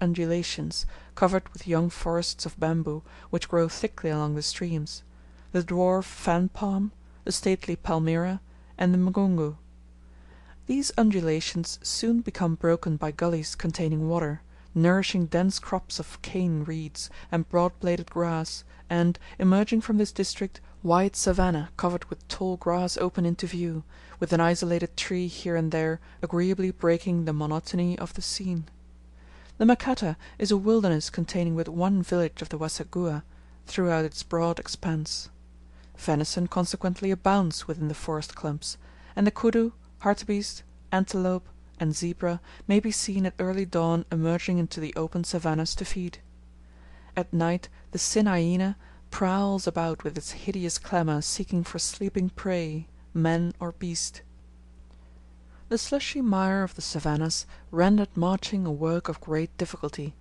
undulations, covered with young forests of bamboo which grow thickly along the streams, the dwarf fan palm, the stately palmyra, and the mgungu. These undulations soon become broken by gullies containing water, nourishing dense crops of cane reeds and broad-bladed grass, and, emerging from this district, wide savannah covered with tall grass open into view, with an isolated tree here and there agreeably breaking the monotony of the scene. The Makata is a wilderness containing but one village of the Wasagua throughout its broad expanse. Venison consequently abounds within the forest clumps, and the kudu, hartebeest, antelope, and zebra may be seen at early dawn emerging into the open savannahs to feed. At night the sin hyena prowls about with its hideous clamour seeking for sleeping prey, man or beast. The slushy mire of the savannahs rendered marching a work of great difficulty.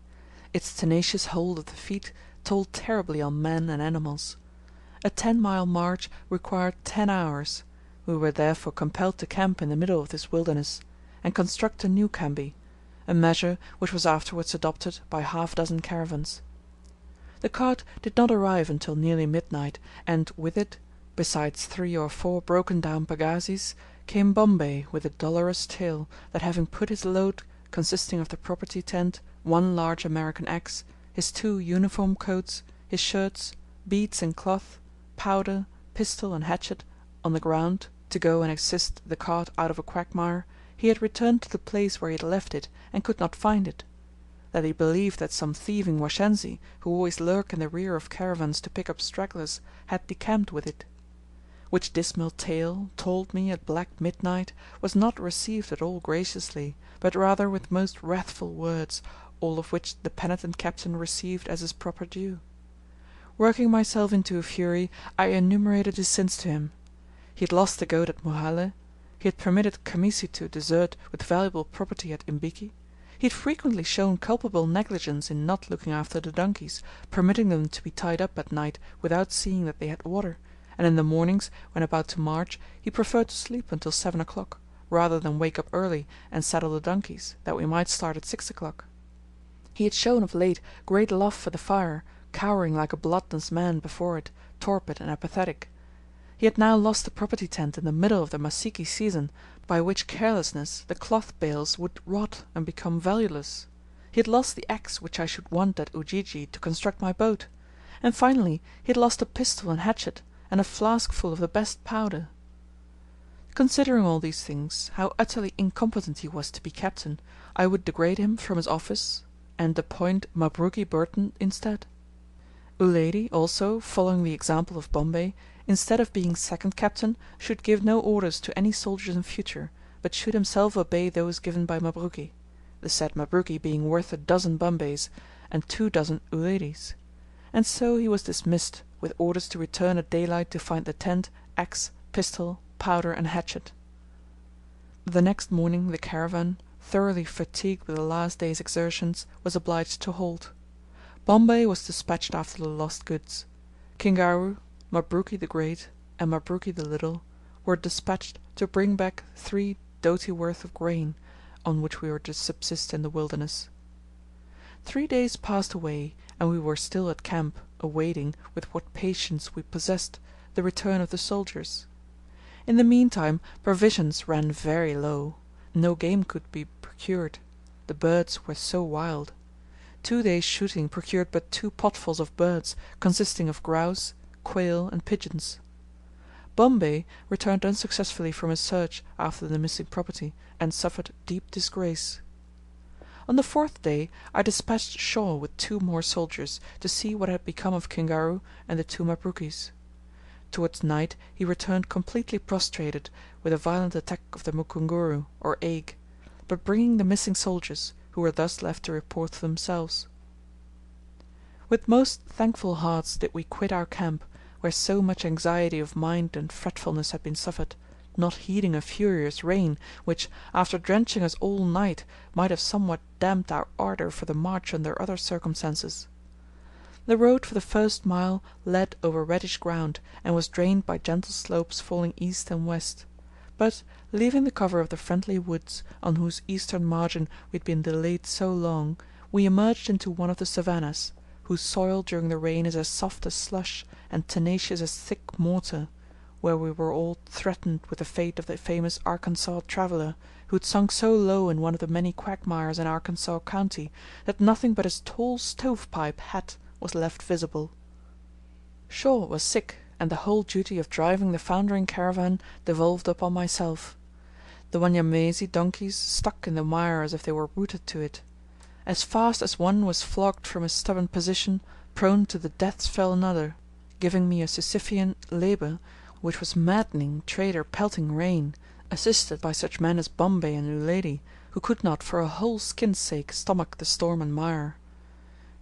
Its tenacious hold of the feet told terribly on men and animals. A 10-mile march required 10 hours. We were therefore compelled to camp in the middle of this wilderness, and construct a new khambi, a measure which was afterwards adopted by half a dozen caravans. The cart did not arrive until nearly midnight, and with it, besides 3 or 4 broken down pagazis, came Bombay with a dolorous tale that having put his load, consisting of the property tent, 1 large American axe, his 2 uniform coats, his shirts, beads and cloth, powder, pistol and hatchet, on the ground, to go and assist the cart out of a quagmire, he had returned to the place where he had left it and could not find it; that he believed that some thieving Washensi, who always lurk in the rear of caravans to pick up stragglers, had decamped with it. Which dismal tale, told me at black midnight, was not received at all graciously, but rather with most wrathful words, all of which the penitent captain received as his proper due. Working myself into a fury, I enumerated his sins to him. He had lost a goat at Muhale; he had permitted Khamisi to desert with valuable property at Imbiki; he had frequently shown culpable negligence in not looking after the donkeys, permitting them to be tied up at night without seeing that they had water, and in the mornings, when about to march, he preferred to sleep until 7 o'clock, rather than wake up early and saddle the donkeys, that we might start at 6 o'clock. He had shown of late great love for the fire, cowering like a bloodless man before it, torpid and apathetic. He had now lost the property tent in the middle of the Masiki season, by which carelessness the cloth bales would rot and become valueless. He had lost the axe which I should want at Ujiji to construct my boat; and finally he had lost a pistol and hatchet, and a flask full of the best powder. Considering all these things, how utterly incompetent he was to be captain, I would degrade him from his office, and appoint Mabruki Burton instead. Uledi also, following the example of Bombay, instead of being second captain, should give no orders to any soldiers in future, but should himself obey those given by Mabruki, the said Mabruki being worth a dozen Bombays and 2 dozen Uledis; and so he was dismissed, with orders to return at daylight to find the tent, axe, pistol, powder, and hatchet. The next morning the caravan, thoroughly fatigued with the last day's exertions, was obliged to halt. Bombay was dispatched after the lost goods. Kingaru, Mabruki the Great, and Mabruki the Little were dispatched to bring back 3 doti worth of grain, on which we were to subsist in the wilderness. 3 days passed away, and we were still at camp, awaiting, with what patience we possessed, the return of the soldiers. In the meantime provisions ran very low; no game could be procured; the birds were so wild. 2 days' shooting procured but 2 potfuls of birds, consisting of grouse, quail, and pigeons. Bombay returned unsuccessfully from his search after the missing property, and suffered deep disgrace. On the 4th day I dispatched Shaw with 2 more soldiers, to see what had become of Kingaru and the 2 Mabrukis. Towards night he returned completely prostrated, with a violent attack of the mukunguru, or ague, but bringing the missing soldiers, who were thus left to report for themselves. With most thankful hearts did we quit our camp, where so much anxiety of mind and fretfulness had been suffered, not heeding a furious rain, which, after drenching us all night, might have somewhat damped our ardour for the march under other circumstances. The road for the first mile led over reddish ground, and was drained by gentle slopes falling east and west; but, leaving the cover of the friendly woods, on whose eastern margin we had been delayed so long, we emerged into one of the savannahs, whose soil during the rain is as soft as slush and tenacious as thick mortar, where we were all threatened with the fate of the famous Arkansas traveller, who had sunk so low in one of the many quagmires in Arkansas County that nothing but his tall stovepipe hat was left visible. Shaw was sick, and the whole duty of driving the foundering caravan devolved upon myself. The Wanyamwezi donkeys stuck in the mire as if they were rooted to it. As fast as one was flogged from his stubborn position, prone to the deaths fell another, giving me a Sisyphean labour which was maddening trader pelting rain, assisted by such men as Bombay and Uledi, who could not for a whole skin's sake stomach the storm and mire.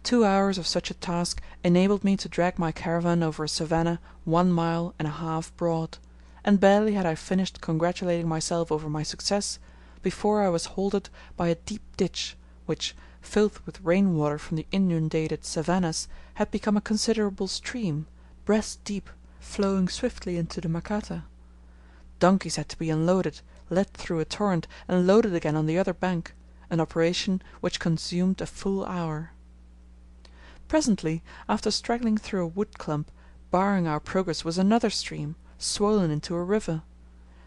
2 hours of such a task enabled me to drag my caravan over a savannah 1.5 miles broad, and barely had I finished congratulating myself over my success before I was halted by a deep ditch, which, filled with rain water from the inundated savannahs, had become a considerable stream, breast deep, flowing swiftly into the Makata. Donkeys had to be unloaded, led through a torrent, and loaded again on the other bank, an operation which consumed a full hour. Presently, after straggling through a wood clump, barring our progress was another stream, swollen into a river.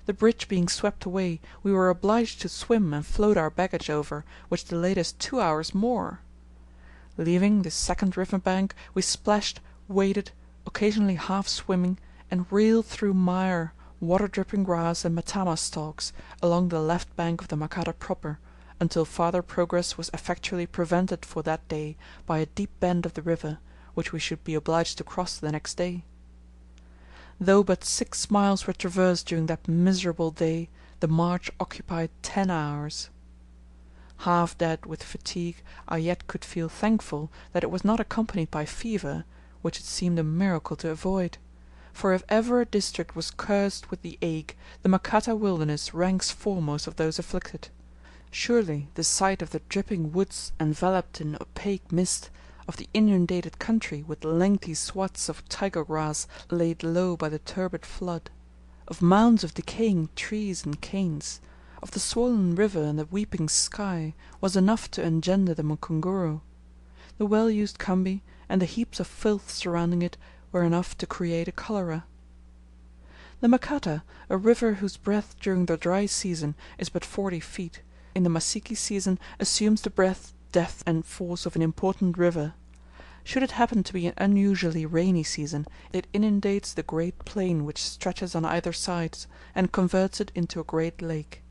The bridge being swept away, we were obliged to swim and float our baggage over, which delayed us 2 hours more. Leaving this second river bank, we splashed, waded, occasionally half swimming, and reeled through mire, water-dripping grass and matama stalks, along the left bank of the Makata proper, until farther progress was effectually prevented for that day by a deep bend of the river, which we should be obliged to cross the next day. Though but 6 miles were traversed during that miserable day, the march occupied 10 hours. Half dead with fatigue, I yet could feel thankful that it was not accompanied by fever, which it seemed a miracle to avoid, for if ever a district was cursed with the ague, the Makata wilderness ranks foremost of those afflicted. Surely the sight of the dripping woods enveloped in opaque mist, of the inundated country with lengthy swathes of tiger grass laid low by the turbid flood, of mounds of decaying trees and canes, of the swollen river and the weeping sky, was enough to engender the mukunguru. The well-used khambi and the heaps of filth surrounding it were enough to create a cholera. The Makata, a river whose breadth during the dry season is but 40 feet, in the Masika season assumes the breadth, depth, and force of an important river. Should it happen to be an unusually rainy season, it inundates the great plain which stretches on either side, and converts it into a great lake.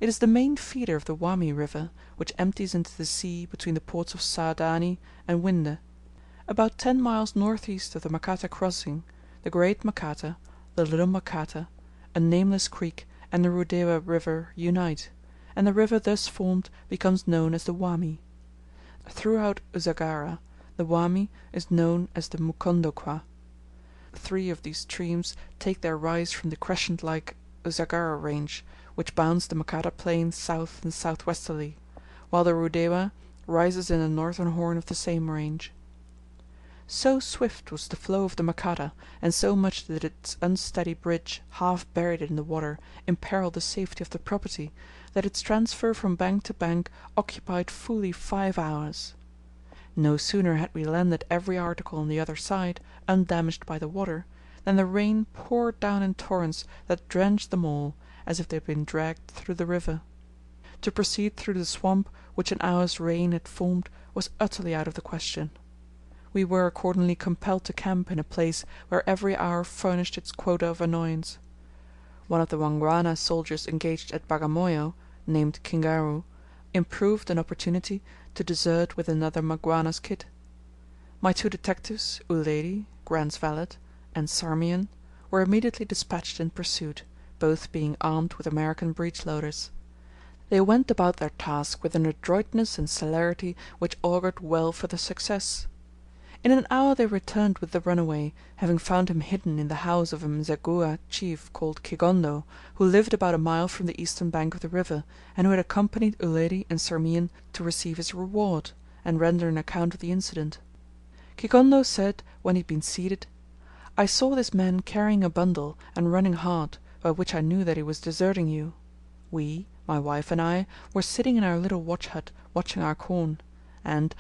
It is the main feeder of the Wami river, which empties into the sea between the ports of Saadani and Winde. About 10 miles northeast of the Makata crossing, the Great Makata, the Little Makata, a nameless creek, and the Rudewa river unite, and the river thus formed becomes known as the Wami. Throughout Usagara, the Wami is known as the Mukondokwa. 3 of these streams take their rise from the crescent-like Usagara range, which bounds the Makata plain south and southwesterly, while the Rudewa rises in the northern horn of the same range. So swift was the flow of the Makata, and so much did its unsteady bridge, half buried in the water, imperil the safety of the property, that its transfer from bank to bank occupied fully 5 hours. No sooner had we landed every article on the other side, undamaged by the water, than the rain poured down in torrents that drenched them all, as if they had been dragged through the river. To proceed through the swamp which an hour's rain had formed was utterly out of the question. We were accordingly compelled to camp in a place where every hour furnished its quota of annoyance. One of the Wangwana soldiers engaged at Bagamoyo, named Kingaru, improved an opportunity to desert with another Magwana's kit. My 2 detectives, Uledi, Grant's valet, and Sarmian, were immediately dispatched in pursuit, both being armed with American breech-loaders. They went about their task with an adroitness and celerity which augured well for their success. In an hour they returned with the runaway, having found him hidden in the house of a Mzagua chief called Kigondo, who lived about a mile from the eastern bank of the river, and who had accompanied Uledi and Sarmian to receive his reward, and render an account of the incident. Kigondo said, when he had been seated, "I saw this man carrying a bundle, and running hard, by which I knew that he was deserting you. We, my wife and I, were sitting in our little watch hut, watching our corn, and,